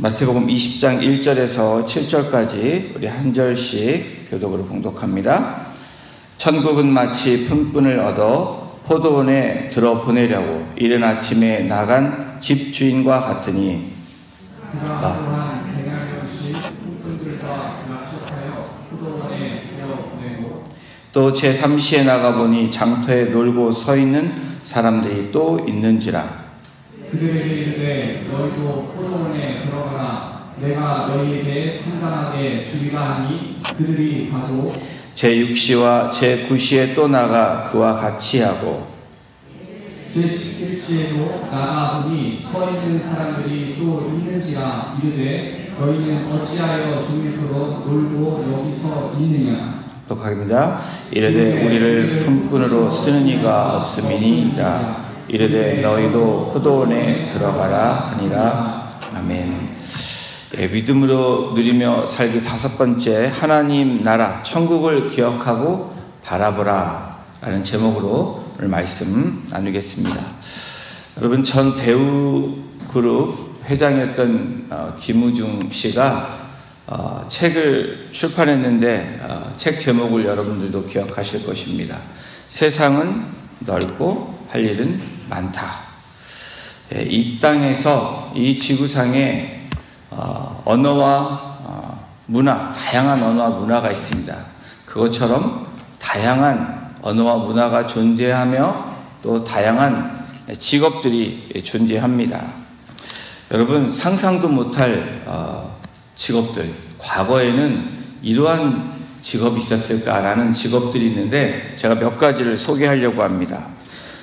마태복음 20장 1절에서 7절까지 우리 한 절씩 교독으로 봉독합니다. 천국은 마치 품꾼을 얻어 포도원에 들어보내려고 이른 아침에 나간 집주인과 같으니 또 제3시에 나가보니 장터에 놀고 서 있는 사람들이 또 있는지라. 그들에게 이르되 너희도 포도원에 들어가라. 내가 너희에게 상당하게 주리라 하니 그들이 가도 제6시와 제9시에 또 나가 그와 같이 하고 제11시에도 나가보니 서 있는 사람들이 또 있는지라. 이르되 너희는 어찌하여 종일토록 놀고 여기서 있느냐. 독학입니다. 이르되 우리를 품꾼으로 쓰는 이가 없음이니이다. 이르되 너희도 포도원에 들어가라 하니라. 아멘. 믿음으로 누리며 살기 5번째, 하나님 나라 천국을 기억하고 바라보라 라는 제목으로 오늘 말씀 나누겠습니다. 여러분, 전 대우그룹 회장이었던 김우중 씨가 책을 출판했는데 책 제목을 여러분들도 기억하실 것입니다. 세상은 넓고 할 일은 많다. 이 땅에서 이 지구상에 언어와 문화, 다양한 언어와 문화가 있습니다. 그것처럼 다양한 언어와 문화가 존재하며 또 다양한 직업들이 존재합니다. 여러분, 상상도 못할 직업들, 과거에는 이러한 직업이 있었을까라는 직업들이 있는데 제가 몇 가지를 소개하려고 합니다.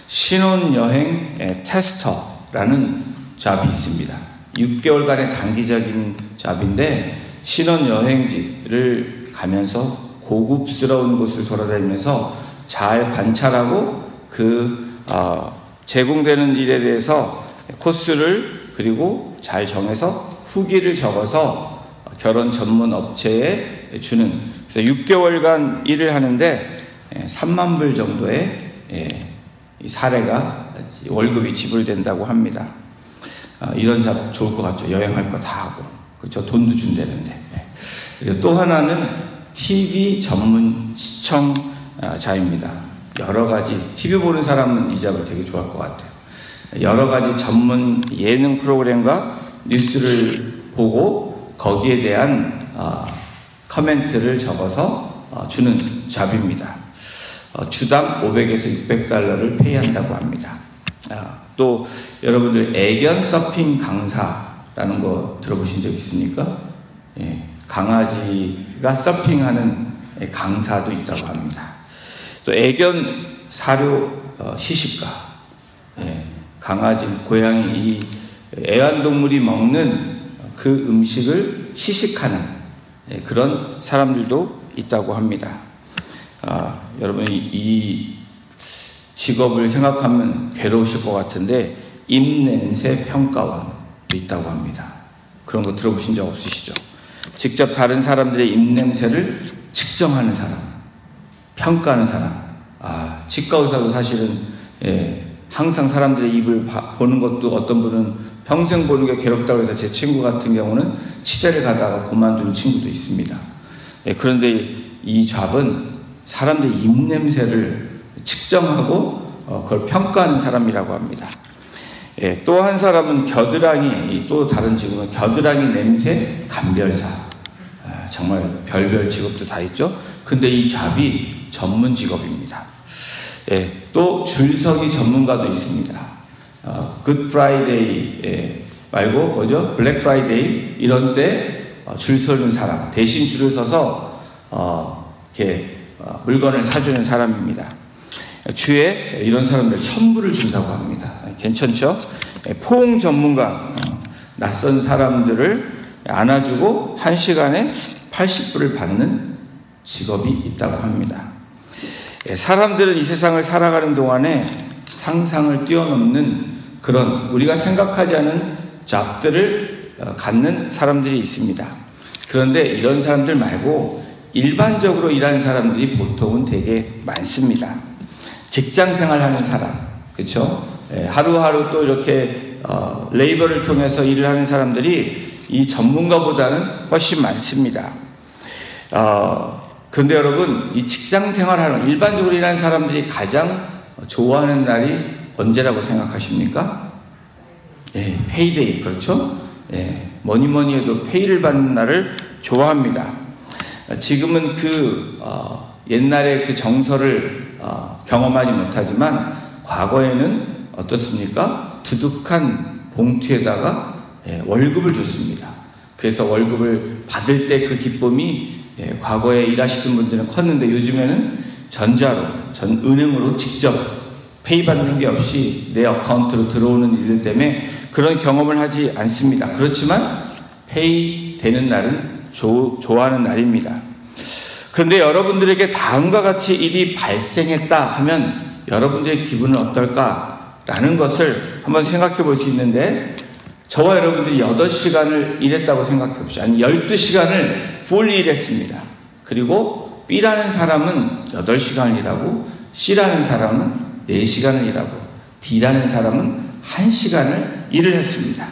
신혼여행 테스터라는 잡이 있습니다. 6개월간의 단기적인 잡인데 신혼여행지를 가면서 고급스러운 곳을 돌아다니면서 잘 관찰하고 제공되는 일에 대해서 코스를 그리고 잘 정해서 후기를 적어서 결혼 전문 업체에 주는, 그래서 6개월간 일을 하는데 3만 불 정도의 사례가 월급이 지불된다고 합니다. 이런 잡 좋을 것 같죠. 여행할 거 다 하고, 그렇죠. 돈도 준다는데. 또 하나는 TV 전문 시청자입니다. 여러 가지 TV 보는 사람은 이 잡을 되게 좋아할 것 같아요. 여러 가지 전문 예능 프로그램과 뉴스를 보고 거기에 대한 커멘트를 적어서 주는 잡입니다. 주당 500에서 600달러를 페이한다고 합니다. 또 여러분들 애견 서핑 강사라는 거 들어보신 적 있습니까? 강아지가 서핑하는 강사도 있다고 합니다. 또 애견 사료 시식가, 강아지, 고양이, 이 애완동물이 먹는 그 음식을 시식하는 그런 사람들도 있다고 합니다. 여러분, 이 직업을 생각하면 괴로우실 것 같은데 입냄새 평가원도 있다고 합니다. 그런 거 들어보신 적 없으시죠? 직접 다른 사람들의 입냄새를 측정하는 사람, 평가하는 사람. 치과 의사도 사실은 항상 사람들의 입을 보는 것도 어떤 분은 평생 보는 게 괴롭다고 해서 제 친구 같은 경우는 치대를 가다가 그만둔 친구도 있습니다. 그런데 이 잡은 사람들의 입냄새를 측정하고 그걸 평가하는 사람이라고 합니다. 또 한 사람은 겨드랑이, 또 다른 직업은 겨드랑이 냄새 감별사. 정말 별별 직업도 다 있죠. 근데 이 잡이 전문 직업입니다. 또 줄서기 전문가도 있습니다. 굿 프라이데이 말고 뭐죠? 블랙 프라이데이 이런 때 줄 서는 사람, 대신 줄을 서서 이렇게 물건을 사주는 사람입니다. 주에 이런 사람들 1,000불을 준다고 합니다. 괜찮죠? 포옹 전문가, 낯선 사람들을 안아주고 1시간에 80불을 받는 직업이 있다고 합니다. 사람들은 이 세상을 살아가는 동안에 상상을 뛰어넘는 그런 우리가 생각하지 않은 잡들을 갖는 사람들이 있습니다. 그런데 이런 사람들 말고 일반적으로 일하는 사람들이 보통은 되게 많습니다. 직장 생활하는 사람, 그렇죠? 하루하루 또 이렇게 레이버를 통해서 일을 하는 사람들이 이 전문가보다는 훨씬 많습니다. 그런데 여러분, 이 직장 생활하는 일반적으로 일하는 사람들이 가장 좋아하는 날이 언제라고 생각하십니까? 예, 페이데이, 그렇죠? 예, 뭐니 해도 페이를 받는 날을 좋아합니다. 지금은 옛날의 그 정서를 경험하지 못하지만 과거에는 어떻습니까? 두둑한 봉투에다가 월급을 줬습니다. 그래서 월급을 받을 때 그 기쁨이 과거에 일하시던 분들은 컸는데 요즘에는 은행으로 직접 페이 받는 게 없이 내 어카운트로 들어오는 일들 때문에 그런 경험을 하지 않습니다. 그렇지만 페이 되는 날은 좋아하는 날입니다. 그런데 여러분들에게 다음과 같이 일이 발생했다 하면 여러분들의 기분은 어떨까라는 것을 한번 생각해 볼 수 있는데, 저와 여러분들이 8시간을 일했다고 생각해 보십시오. 아니 12시간을 fully 일했습니다. 그리고 B라는 사람은 8시간을 일하고 C라는 사람은 4시간을 일하고 D라는 사람은 1시간을 일을 했습니다.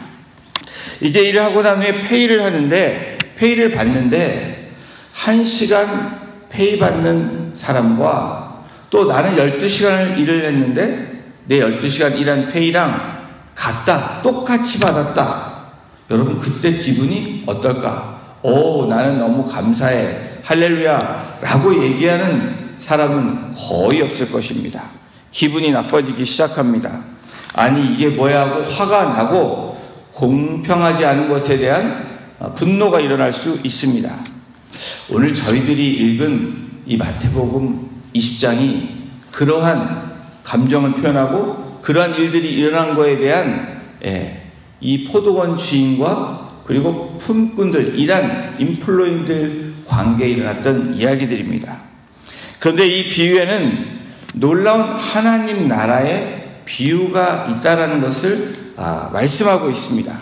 이제 일을 하고 난 후에 페이를 받는데 1시간 페이 받는 사람과 또 나는 12시간을 일을 했는데 내 12시간 일한 페이랑 같다, 똑같이 받았다. 여러분 그때 기분이 어떨까? 나는 너무 감사해, 할렐루야 라고 얘기하는 사람은 거의 없을 것입니다. 기분이 나빠지기 시작합니다. 아니 이게 뭐야 하고 화가 나고 공평하지 않은 것에 대한 분노가 일어날 수 있습니다. 오늘 저희들이 읽은 이 마태복음 20장이 그러한 감정을 표현하고 그러한 일들이 일어난 거에 대한 이 포도원 주인과 그리고 품꾼들, 이란 인플루언들 관계에 일어났던 이야기들입니다. 그런데 이 비유에는 놀라운 하나님 나라의 비유가 있다라는 것을 말씀하고 있습니다.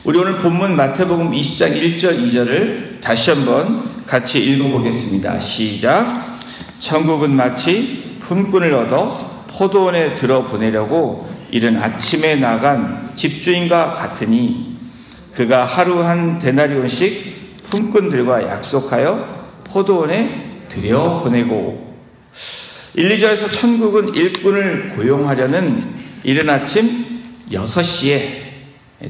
우리 오늘 본문 마태복음 20장 1절 2절을 다시 한번 같이 읽어보겠습니다. 시작. 천국은 마치 품꾼을 얻어 포도원에 들어보내려고 이른 아침에 나간 집주인과 같으니 그가 하루 한 데나리온씩 품꾼들과 약속하여 포도원에 들여보내고, 1, 2절에서 천국은 일꾼을 고용하려는 이른 아침 6시에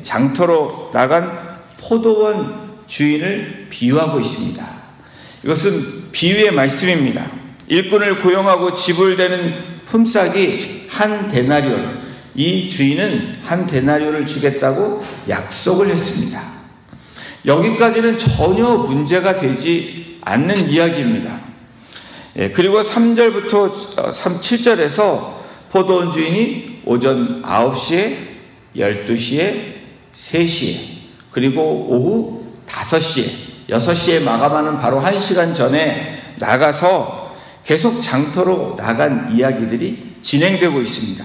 장터로 나간 포도원 주인을 비유하고 있습니다. 이것은 비유의 말씀입니다. 일꾼을 고용하고 지불되는 품삯이 한 데나리온, 이 주인은 한 데나리온을 주겠다고 약속을 했습니다. 여기까지는 전혀 문제가 되지 않는 이야기입니다. 그리고 3절부터 7절에서 포도원 주인이 오전 9시에, 12시에, 3시에, 그리고 오후 5시에, 6시에 마감하는 바로 1시간 전에 나가서 계속 장터로 나간 이야기들이 진행되고 있습니다.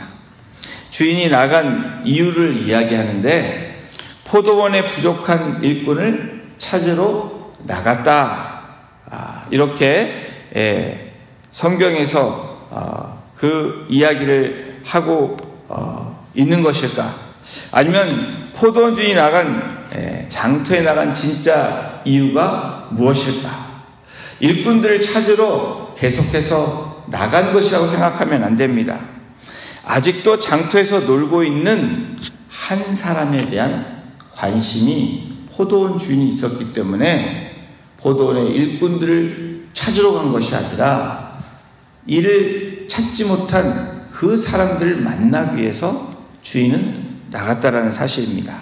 주인이 나간 이유를 이야기하는데 포도원에 부족한 일꾼을 찾으러 나갔다. 이렇게 성경에서 그 이야기를 하고 있는 것일까? 아니면 포도원 주인이 나간 장터에 나간 진짜 이유가 무엇일까? 일꾼들을 찾으러 계속해서 나간 것이라고 생각하면 안 됩니다. 아직도 장터에서 놀고 있는 한 사람에 대한 관심이 포도원 주인이 있었기 때문에 포도원의 일꾼들을 찾으러 간 것이 아니라 이를 찾지 못한 그 사람들을 만나기 위해서 주인은 나갔다라는 사실입니다.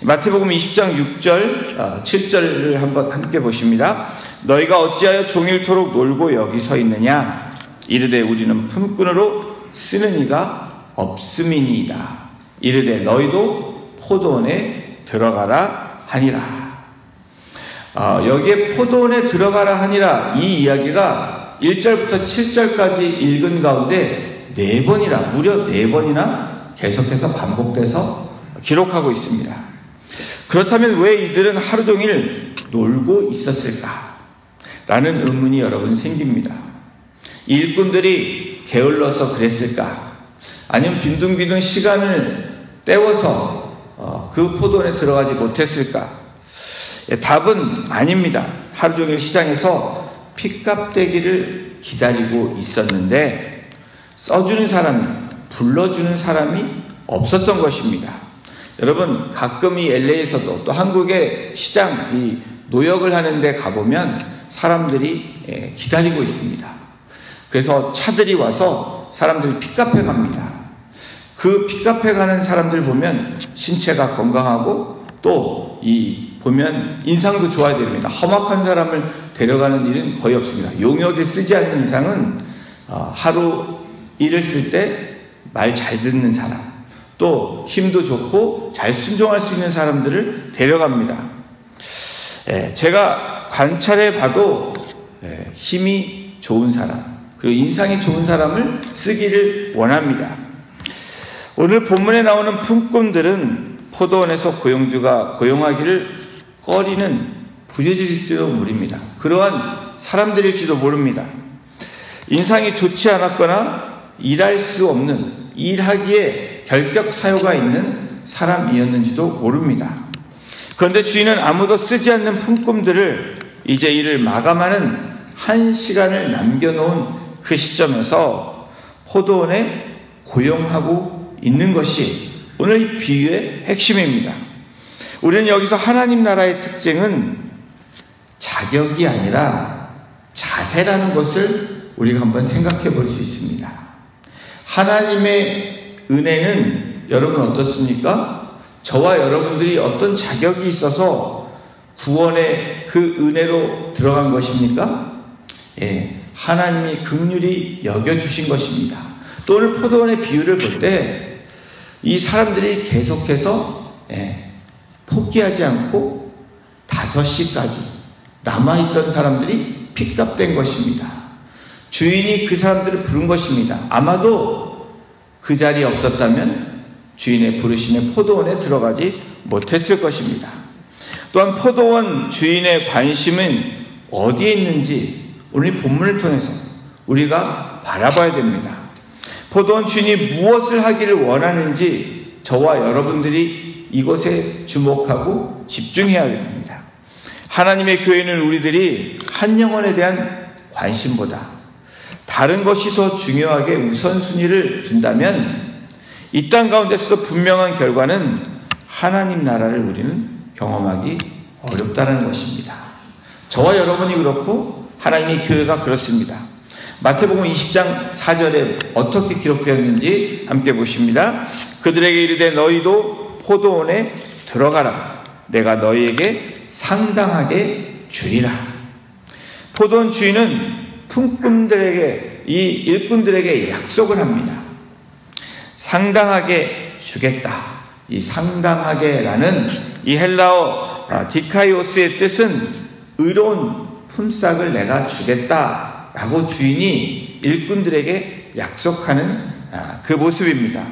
마태복음 20장 6절, 7절을 한번 함께 보십니다. 너희가 어찌하여 종일토록 놀고 여기 서 있느냐? 이르되 우리는 품꾼으로 쓰는 이가 없음이니이다. 이르되 너희도 포도원에 들어가라 하니라. 여기에 포도원에 들어가라 하니라, 이 이야기가 1절부터 7절까지 읽은 가운데 4번이나, 무려 4번이나 계속해서 반복돼서 기록하고 있습니다. 그렇다면 왜 이들은 하루 종일 놀고 있었을까? 라는 의문이 여러분 생깁니다. 일꾼들이 게을러서 그랬을까? 아니면 빈둥빈둥 시간을 때워서 그 포도원에 들어가지 못했을까? 답은 아닙니다. 하루 종일 시장에서 핏값대기를 기다리고 있었는데 써주는 사람이, 불러주는 사람이 없었던 것입니다. 여러분, 가끔 이 LA에서도 또 한국의 시장, 이 노역을 하는데 가보면 사람들이 기다리고 있습니다. 그래서 차들이 와서 사람들이 핏값에 갑니다. 그 핏값에 가는 사람들 보면 신체가 건강하고 또 보면 인상도 좋아야 됩니다. 험악한 사람을 데려가는 일은 거의 없습니다. 용역에 쓰지 않는 이상은 하루 일을 쓸 때 말 잘 듣는 사람, 또 힘도 좋고 잘 순종할 수 있는 사람들을 데려갑니다. 제가 관찰해 봐도 힘이 좋은 사람, 그리고 인상이 좋은 사람을 쓰기를 원합니다. 오늘 본문에 나오는 품꾼들은 포도원에서 고용주가 고용하기를 꺼리는 부재질지도 모릅니다. 그러한 사람들일지도 모릅니다. 인상이 좋지 않았거나 일할 수 없는, 일하기에 결격 사유가 있는 사람이었는지도 모릅니다. 그런데 주인은 아무도 쓰지 않는 품꾼들을 이제 일을 마감하는 1시간을 남겨놓은 그 시점에서 포도원에 고용하고 있는 것이 오늘 이 비유의 핵심입니다. 우리는 여기서 하나님 나라의 특징은 자격이 아니라 자세라는 것을 우리가 한번 생각해 볼 수 있습니다. 하나님의 은혜는 여러분 어떻습니까? 저와 여러분들이 어떤 자격이 있어서 구원의 그 은혜로 들어간 것입니까? 하나님이 긍휼히 여겨주신 것입니다. 또 오늘 포도원의 비유를 볼 때 이 사람들이 계속해서 포기하지 않고 5시까지 남아있던 사람들이 픽업된 것입니다. 주인이 그 사람들을 부른 것입니다. 아마도 그 자리에 없었다면 주인의 부르심에 포도원에 들어가지 못했을 것입니다. 또한 포도원 주인의 관심은 어디에 있는지 오늘 본문을 통해서 우리가 바라봐야 됩니다. 포도원 주인이 무엇을 하기를 원하는지 저와 여러분들이 이것에 주목하고 집중해야 됩니다. 하나님의 교회는 우리들이 한 영혼에 대한 관심보다 다른 것이 더 중요하게 우선순위를 둔다면 이 땅 가운데서도 분명한 결과는 하나님 나라를 우리는 경험하기 어렵다는 것입니다. 저와 여러분이 그렇고 하나님의 교회가 그렇습니다. 마태복음 20장 4절에 어떻게 기록되었는지 함께 보십니다. 그들에게 이르되 너희도 포도원에 들어가라. 내가 너희에게 상당하게 주리라. 포도원 주인은 품꾼들에게, 이 일꾼들에게 약속을 합니다. 상당하게 주겠다. 이 상당하게라는 이 헬라어 디카이오스의 뜻은 의로운 품삯을 내가 주겠다 라고 주인이 일꾼들에게 약속하는 그 모습입니다.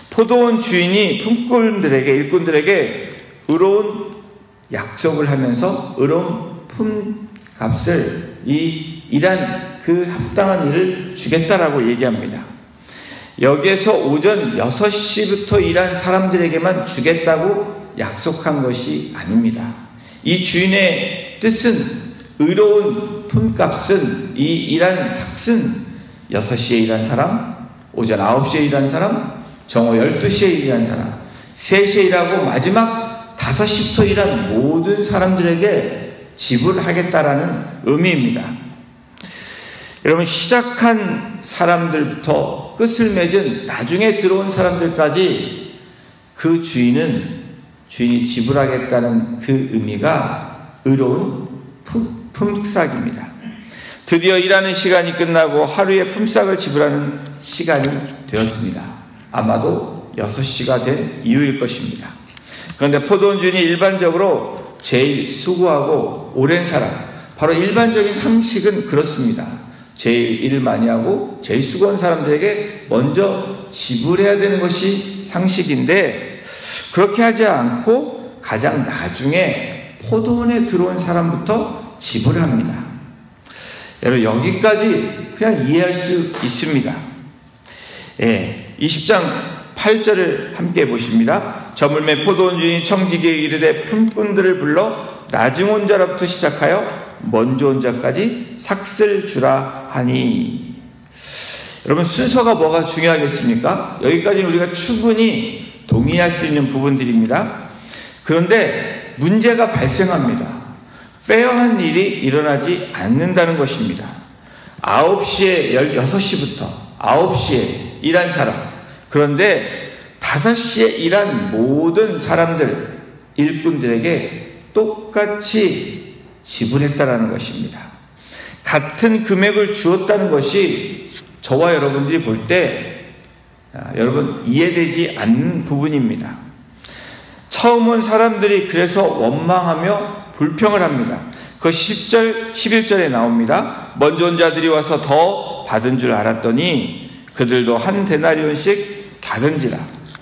포도원 주인이 품꾼들에게, 일꾼들에게 의로운 약속을 하면서 의로운 품값을, 이 일한 그 합당한 일을 주겠다라고 얘기합니다. 여기에서 오전 6시부터 일한 사람들에게만 주겠다고 약속한 것이 아닙니다. 이 주인의 뜻은, 의로운 품값은, 이 일한 삭은 6시에 일한 사람, 오전 9시에 일한 사람, 정오 12시에 일한 사람, 3시에 일하고 마지막 5시부터 일한 모든 사람들에게 지불하겠다라는 의미입니다. 여러분, 시작한 사람들부터 끝을 맺은 나중에 들어온 사람들까지 그 주인이 지불하겠다는 그 의미가 의로운 품삯입니다. 드디어 일하는 시간이 끝나고 하루의 품삯을 지불하는 시간이 되었습니다. 아마도 6시가 된 이유일 것입니다. 그런데 포도원 주인이 일반적으로 제일 수고하고 오랜 사람, 바로 일반적인 상식은 그렇습니다. 제일 일을 많이 하고 제일 수고한 사람들에게 먼저 지불해야 되는 것이 상식인데, 그렇게 하지 않고 가장 나중에 포도원에 들어온 사람부터 지불합니다. 여러분, 여기까지 그냥 이해할 수 있습니다. 20장 8절을 함께 보십니다. 저물매 포도원 주인이 청지기에 이르되 품꾼들을 불러 나중 온 자로부터 시작하여 먼저 온 자까지 삭슬 주라 하니. 여러분, 순서가 뭐가 중요하겠습니까? 여기까지는 우리가 충분히 동의할 수 있는 부분들입니다. 그런데 문제가 발생합니다. 페어한 일이 일어나지 않는다는 것입니다. 9시에 6시부터 9시에 일한 사람, 그런데 5시에 일한 모든 사람들, 일꾼들에게 똑같이 지불했다라는 것입니다. 같은 금액을 주었다는 것이 저와 여러분들이 볼 때 여러분 이해되지 않는 부분입니다. 처음 온 사람들이 그래서 원망하며 불평을 합니다. 그 10절, 11절에 나옵니다. 먼저 온 자들이 와서 더 받은 줄 알았더니 그들도 한 데나리온씩 받은지라.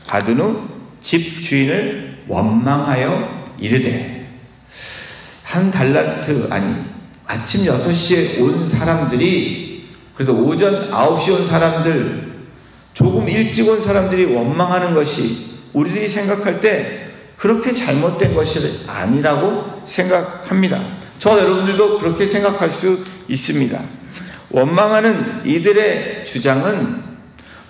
받은 후 집 주인을 원망하여 이르되. 한 달란트, 아니 아침 6시에 온 사람들이, 그래도 오전 9시에 온 사람들, 조금 일찍 온 사람들이 원망하는 것이 우리들이 생각할 때 그렇게 잘못된 것이 아니라고 생각합니다. 저 여러분들도 그렇게 생각할 수 있습니다. 원망하는 이들의 주장은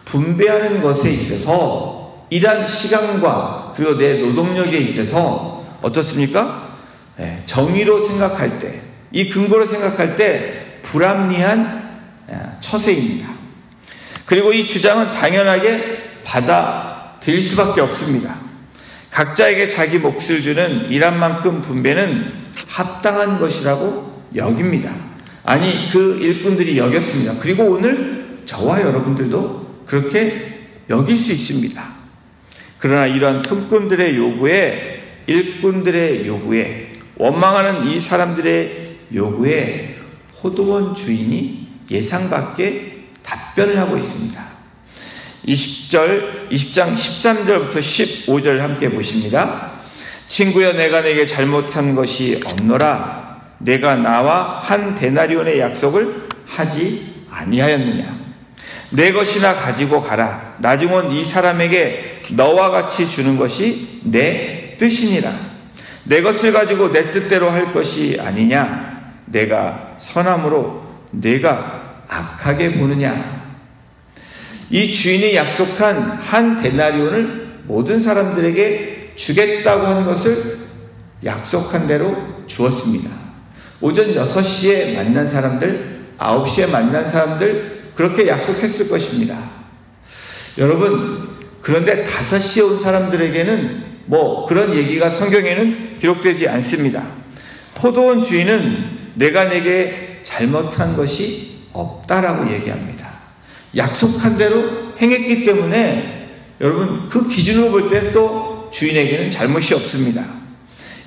분배하는 것에 있어서, 일한 시간과 그리고 내 노동력에 있어서 어떻습니까? 정의로 생각할 때, 이 근거로 생각할 때 불합리한 처세입니다. 그리고 이 주장은 당연하게 받아들일 수밖에 없습니다. 각자에게 자기 몫을 주는 일한 만큼 분배는 합당한 것이라고 여깁니다. 아니, 그 일꾼들이 여겼습니다. 그리고 오늘 저와 여러분들도 그렇게 여길 수 있습니다. 그러나 이러한 품꾼들의 요구에, 일꾼들의 요구에, 원망하는 이 사람들의 요구에 포도원 주인이 예상 밖의 답변을 하고 있습니다. 20장 13절부터 15절 함께 보십니다. 친구여, 내가 내게 잘못한 것이 없노라. 내가 나와 한 데나리온의 약속을 하지 아니하였느냐. 내 것이나 가지고 가라. 나중 온 이 사람에게 너와 같이 주는 것이 내 뜻이니라. 내 것을 가지고 내 뜻대로 할 것이 아니냐. 내가 선함으로 내가 악하게 보느냐. 이 주인이 약속한 한 데나리온을 모든 사람들에게 주겠다고 하는 것을 약속한 대로 주었습니다. 오전 6시에 만난 사람들, 9시에 만난 사람들, 그렇게 약속했을 것입니다. 여러분, 그런데 5시에 온 사람들에게는 그런 얘기가 성경에는 기록되지 않습니다. 포도원 주인은 내가 내게 잘못한 것이 없다라고 얘기합니다. 약속한 대로 행했기 때문에 여러분, 그 기준으로 볼 때 또 주인에게는 잘못이 없습니다.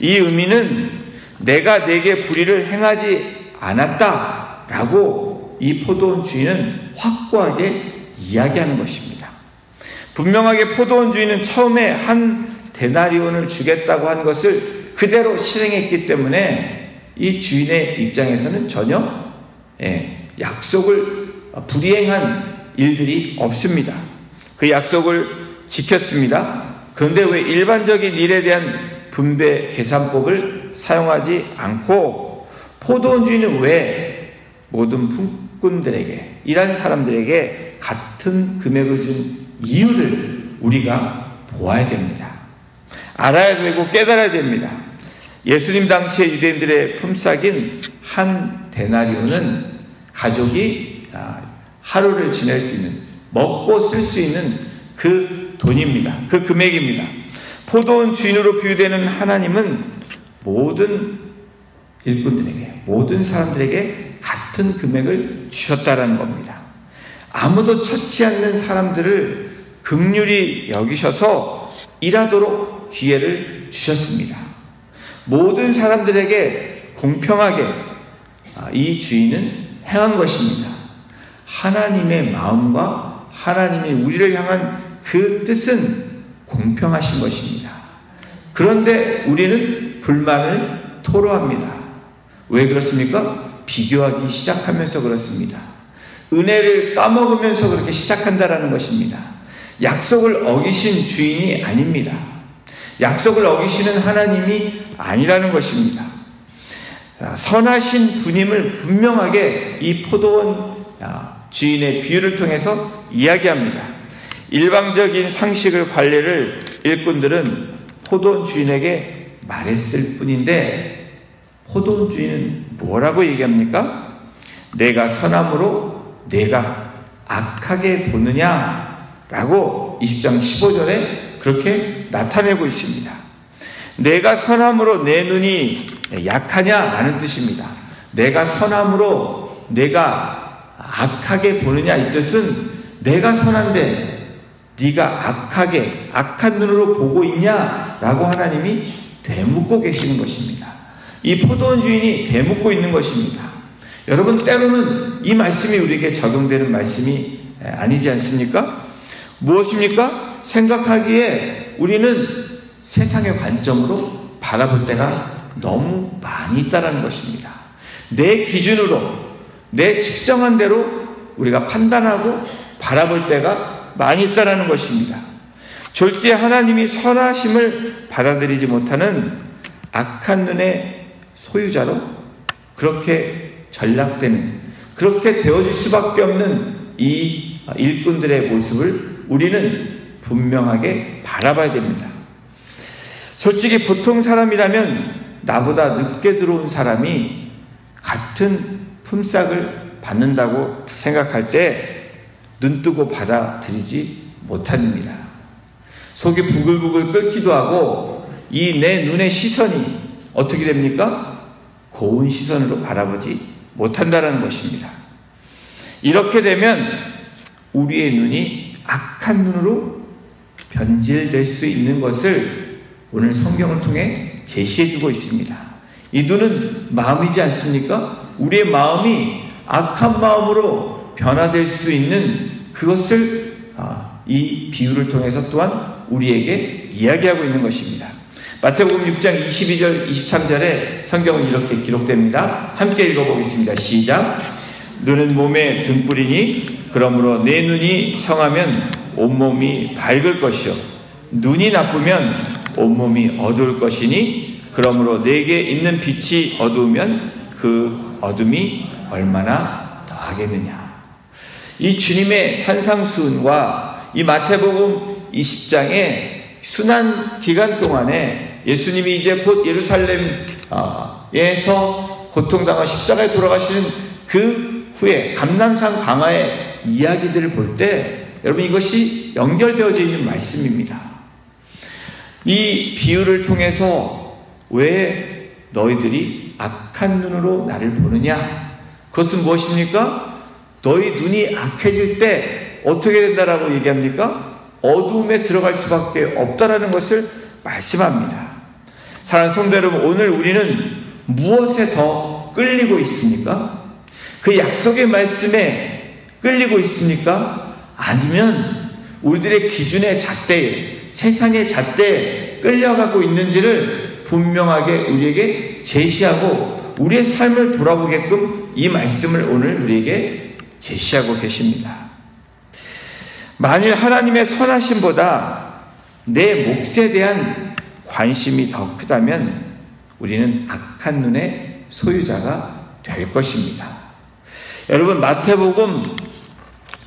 이 의미는 내가 내게 불의를 행하지 않았다라고 이 포도원 주인은 확고하게 이야기하는 것입니다. 분명하게 포도원 주인은 처음에 한 데나리온을 주겠다고 한 것을 그대로 실행했기 때문에 이 주인의 입장에서는 전혀 약속을 불이행한 일들이 없습니다. 그 약속을 지켰습니다. 그런데 왜 일반적인 일에 대한 분배 계산법을 사용하지 않고 포도원 주인은 왜 모든 품꾼들에게, 일한 사람들에게 같은 금액을 준 이유를 우리가 보아야 됩니다. 알아야 되고 깨달아야 됩니다. 예수님 당시의 유대인들의 품삯인 한 데나리온은 가족이 하루를 지낼 수 있는, 먹고 쓸 수 있는 그 돈입니다. 그 금액입니다. 포도원 주인으로 비유되는 하나님은 모든 일꾼들에게, 모든 사람들에게 같은 금액을 주셨다라는 겁니다. 아무도 찾지 않는 사람들을 긍휼히 여기셔서 일하도록 기회를 주셨습니다. 모든 사람들에게 공평하게 이 주인은 행한 것입니다. 하나님의 마음과 하나님이 우리를 향한 그 뜻은 공평하신 것입니다. 그런데 우리는 불만을 토로합니다. 왜 그렇습니까? 비교하기 시작하면서 그렇습니다. 은혜를 까먹으면서 그렇게 시작한다라는 것입니다. 약속을 어기신 주인이 아닙니다. 약속을 어기시는 하나님이 아니라는 것입니다. 선하신 분임을 분명하게 이 포도원 주인의 비유를 통해서 이야기합니다. 일방적인 상식을 관례를 일꾼들은 포도원 주인에게 말했을 뿐인데 포도원 주인은 뭐라고 얘기합니까? 내가 선함으로 내가 악하게 보느냐라고 20장 15절에 그렇게 나타내고 있습니다. 내가 선함으로 내 눈이 약하냐라는 뜻입니다. 내가 선함으로 내가 악하게 보느냐, 이 뜻은 내가 선한데 네가 악한 눈으로 보고 있냐라고 하나님이 되묻고 계시는 것입니다. 이 포도원 주인이 되묻고 있는 것입니다. 여러분, 때로는 이 말씀이 우리에게 적용되는 말씀이 아니지 않습니까? 무엇입니까? 생각하기에 우리는 세상의 관점으로 바라볼 때가 너무 많이 있다는 것입니다. 내 기준으로, 내 측정한 대로 우리가 판단하고 바라볼 때가 많이 있다는 것입니다. 졸지에 하나님이 선하심을 받아들이지 못하는 악한 눈의 소유자로 그렇게 전락되는, 그렇게 되어질 수밖에 없는 이 일꾼들의 모습을 우리는 분명하게 바라봐야 됩니다. 솔직히 보통 사람이라면 나보다 늦게 들어온 사람이 같은 품삯을 받는다고 생각할 때 눈뜨고 받아들이지 못합니다. 속이 부글부글 끓기도 하고 이 내 눈의 시선이 어떻게 됩니까? 고운 시선으로 바라보지 못한다는 것입니다. 이렇게 되면 우리의 눈이 악한 눈으로 변질될 수 있는 것을 오늘 성경을 통해 제시해주고 있습니다. 이 눈은 마음이지 않습니까? 우리의 마음이 악한 마음으로 변화될 수 있는 그것을 이 비유를 통해서 또한 우리에게 이야기하고 있는 것입니다. 마태복음 6장 22절 23절에 성경은 이렇게 기록됩니다. 함께 읽어보겠습니다. 시작. 눈은 몸의 등불이니 그러므로 내 눈이 성하면 온몸이 밝을 것이요 눈이 나쁘면 온몸이 어두울 것이니 그러므로 내게 있는 빛이 어두우면 그 어둠이 얼마나 더하겠느냐. 이 주님의 산상수훈과 이 마태복음 20장의 순환 기간 동안에 예수님이 이제 곧 예루살렘에서 고통당하 십자가에 돌아가시는 그 후에 감람산 강화의 이야기들을 볼 때 여러분 이것이 연결되어져 있는 말씀입니다. 이 비유를 통해서 왜 너희들이 악한 눈으로 나를 보느냐? 그것은 무엇입니까? 너희 눈이 악해질 때 어떻게 된다라고 얘기합니까? 어두움에 들어갈 수밖에 없다라는 것을 말씀합니다. 사랑하는 성도 여러분, 오늘 우리는 무엇에 더 끌리고 있습니까? 그 약속의 말씀에 끌리고 있습니까? 아니면 우리들의 기준의 잣대에, 세상의 잣대에 끌려가고 있는지를 분명하게 우리에게 제시하고 우리의 삶을 돌아보게끔 이 말씀을 오늘 우리에게 제시하고 계십니다. 만일 하나님의 선하심보다 내 몫에 대한 관심이 더 크다면 우리는 악한 눈의 소유자가 될 것입니다. 여러분, 마태복음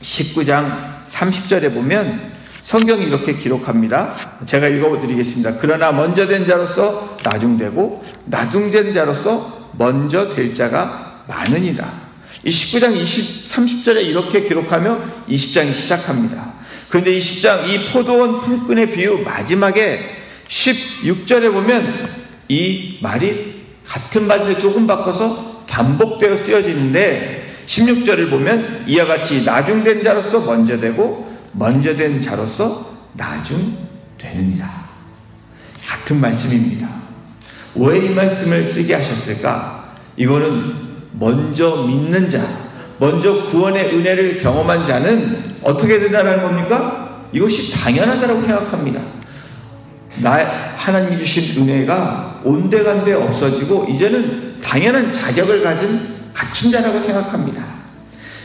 19장 30절에 보면 성경이 이렇게 기록합니다. 제가 읽어드리겠습니다. 그러나 먼저 된 자로서 나중되고 나중된 자로서 먼저 될 자가 많으니라. 이 19장 30절에 이렇게 기록하며 20장이 시작합니다. 그런데 20장 이 포도원 풀꾼의 비유 마지막에 16절에 보면 이 말이 같은 말인데 조금 바꿔서 반복되어 쓰여지는데 16절을 보면 이와 같이 나중된 자로서 먼저 되고 먼저 된 자로서 나중되느니라. 같은 말씀입니다. 왜 이 말씀을 쓰게 하셨을까? 이거는 먼저 믿는 자, 먼저 구원의 은혜를 경험한 자는 어떻게 된다는 겁니까? 이것이 당연하다고 생각합니다. 하나님이 주신 은혜가 온데간데 없어지고 이제는 당연한 자격을 갖춘 자라고 생각합니다.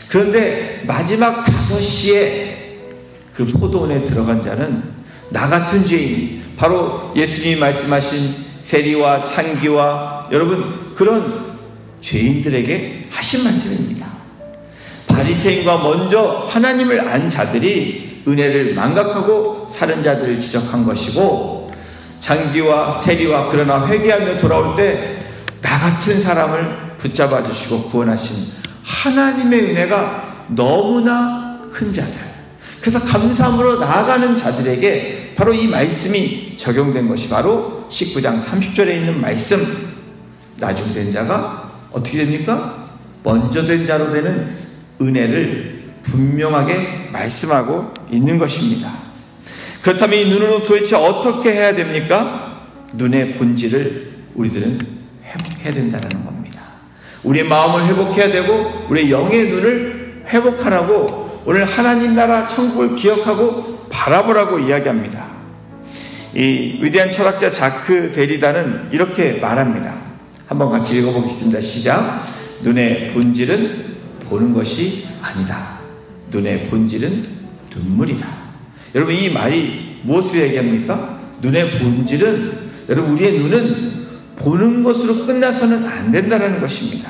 그런데 마지막 5시에 그 포도원에 들어간 자는 나 같은 죄인, 바로 예수님이 말씀하신 세리와 창기와 여러분 그런 죄인들에게 하신 말씀입니다. 바리새인과 먼저 하나님을 안 자들이 은혜를 망각하고 사는 자들을 지적한 것이고, 창기와 세리와 그러나 회개하며 돌아올 때 나 같은 사람을 붙잡아 주시고 구원하신 하나님의 은혜가 너무나 큰 자들, 그래서 감사함으로 나아가는 자들에게 바로 이 말씀이 적용된 것이 바로 19장 30절에 있는 말씀, 나중된 자가 어떻게 됩니까? 먼저 된 자로 되는 은혜를 분명하게 말씀하고 있는 것입니다. 그렇다면 이 눈으로 도대체 어떻게 해야 됩니까? 눈의 본질을 우리들은 회복해야 된다는 겁니다. 우리의 마음을 회복해야 되고 우리의 영의 눈을 회복하라고 오늘 하나님 나라 천국을 기억하고 바라보라고 이야기합니다. 이 위대한 철학자 자크 데리다는 이렇게 말합니다. 한번 같이 읽어보겠습니다. 시작. 눈의 본질은 보는 것이 아니다. 눈의 본질은 눈물이다. 여러분, 이 말이 무엇을 얘기합니까? 눈의 본질은, 여러분, 우리의 눈은 보는 것으로 끝나서는 안 된다는 것입니다.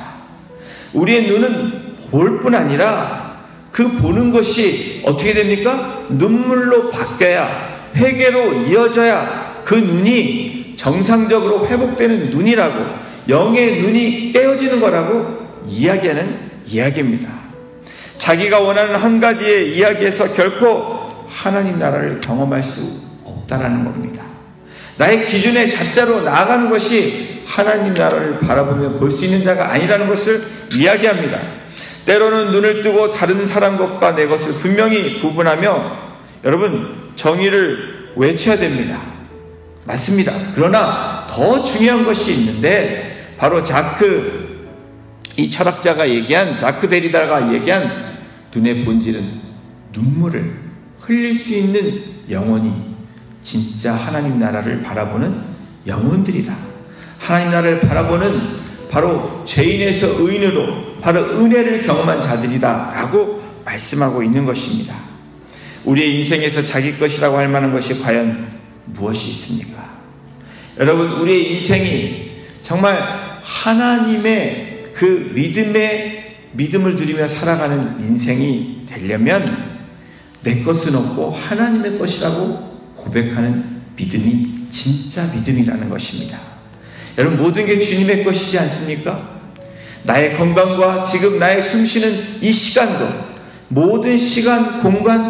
우리의 눈은 볼 뿐 아니라 그 보는 것이 어떻게 됩니까? 눈물로 바뀌어야, 회개로 이어져야 그 눈이 정상적으로 회복되는 눈이라고, 영의 눈이 떼어지는 거라고 이야기하는 이야기입니다. 자기가 원하는 한 가지의 이야기에서 결코 하나님 나라를 경험할 수 없다라는 겁니다. 나의 기준에 잣대로 나아가는 것이 하나님 나라를 바라보며 볼 수 있는 자가 아니라는 것을 이야기합니다. 때로는 눈을 뜨고 다른 사람 것과 내 것을 분명히 구분하며 여러분 정의를 외쳐야 됩니다. 맞습니다. 그러나 더 중요한 것이 있는데 바로 이 철학자가 얘기한, 자크 데리다가 얘기한 눈의 본질은 눈물을 흘릴 수 있는 영혼이 진짜 하나님 나라를 바라보는 영혼들이다. 하나님 나라를 바라보는 바로 죄인에서 의인으로 바로 은혜를 경험한 자들이다 라고 말씀하고 있는 것입니다. 우리의 인생에서 자기 것이라고 할 만한 것이 과연 무엇이 있습니까? 여러분, 우리의 인생이 정말 하나님의 그 믿음을 누리며 살아가는 인생이 되려면 내 것은 없고 하나님의 것이라고 고백하는 믿음이 진짜 믿음이라는 것입니다. 여러분, 모든 게 주님의 것이지 않습니까? 나의 건강과 지금 나의 숨쉬는 이 시간도, 모든 시간, 공간,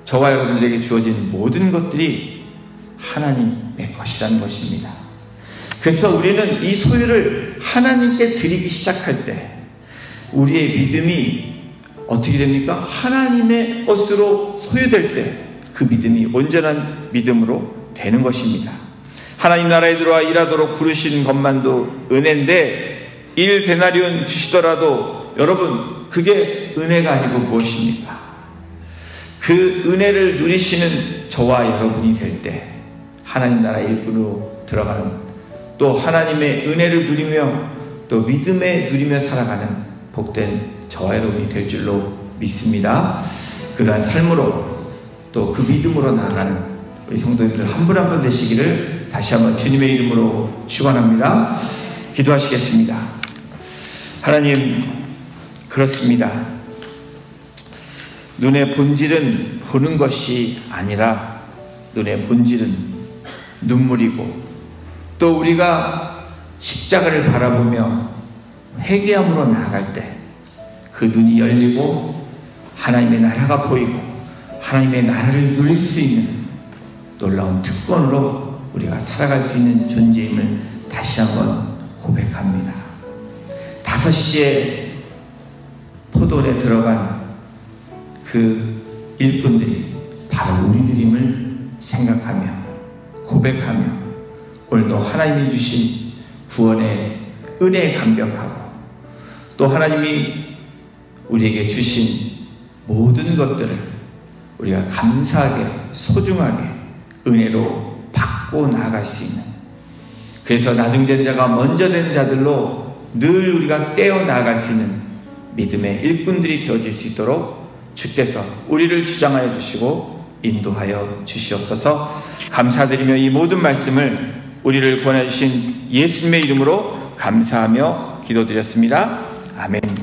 저와 여러분들에게 주어진 모든 것들이 하나님의 것이라는 것입니다. 그래서 우리는 이 소유를 하나님께 드리기 시작할 때 우리의 믿음이 어떻게 됩니까? 하나님의 것으로 소유될 때 그 믿음이 온전한 믿음으로 되는 것입니다. 하나님 나라에 들어와 일하도록 부르신 것만도 은혜인데 1데나리온 주시더라도 여러분, 그게 은혜가 아니고 무엇입니까? 그 은혜를 누리시는 저와 여러분이 될 때 하나님 나라 일꾼으로 들어가는, 또 하나님의 은혜를 누리며 또 믿음에 누리며 살아가는 복된 저와 여러분이 될 줄로 믿습니다. 그러한 삶으로 또 그 믿음으로 나아가는 우리 성도님들 한 분 한 분 되시기를 다시 한번 주님의 이름으로 축원합니다. 기도하시겠습니다. 하나님, 그렇습니다. 눈의 본질은 보는 것이 아니라 눈의 본질은 눈물이고, 또 우리가 십자가를 바라보며 회개함으로 나아갈 때 그 눈이 열리고 하나님의 나라가 보이고 하나님의 나라를 누릴 수 있는 놀라운 특권으로 우리가 살아갈 수 있는 존재임을 다시 한번 고백합니다. 5시에 포도원에 들어간 그 일꾼들이 바로 우리들임을 생각하며 고백하며 오늘도 하나님이 주신 구원의 은혜에 감격하고 또 하나님이 우리에게 주신 모든 것들을 우리가 감사하게 소중하게 은혜로 받고 나아갈 수 있는, 그래서 나중된 자가 먼저 된 자들로 늘 우리가 깨어 나아갈 수 있는 믿음의 일꾼들이 되어질 수 있도록 주께서 우리를 주장하여 주시고 인도하여 주시옵소서. 감사드리며 이 모든 말씀을 우리를 구원해 주신 예수님의 이름으로 감사하며 기도드렸습니다. 아멘.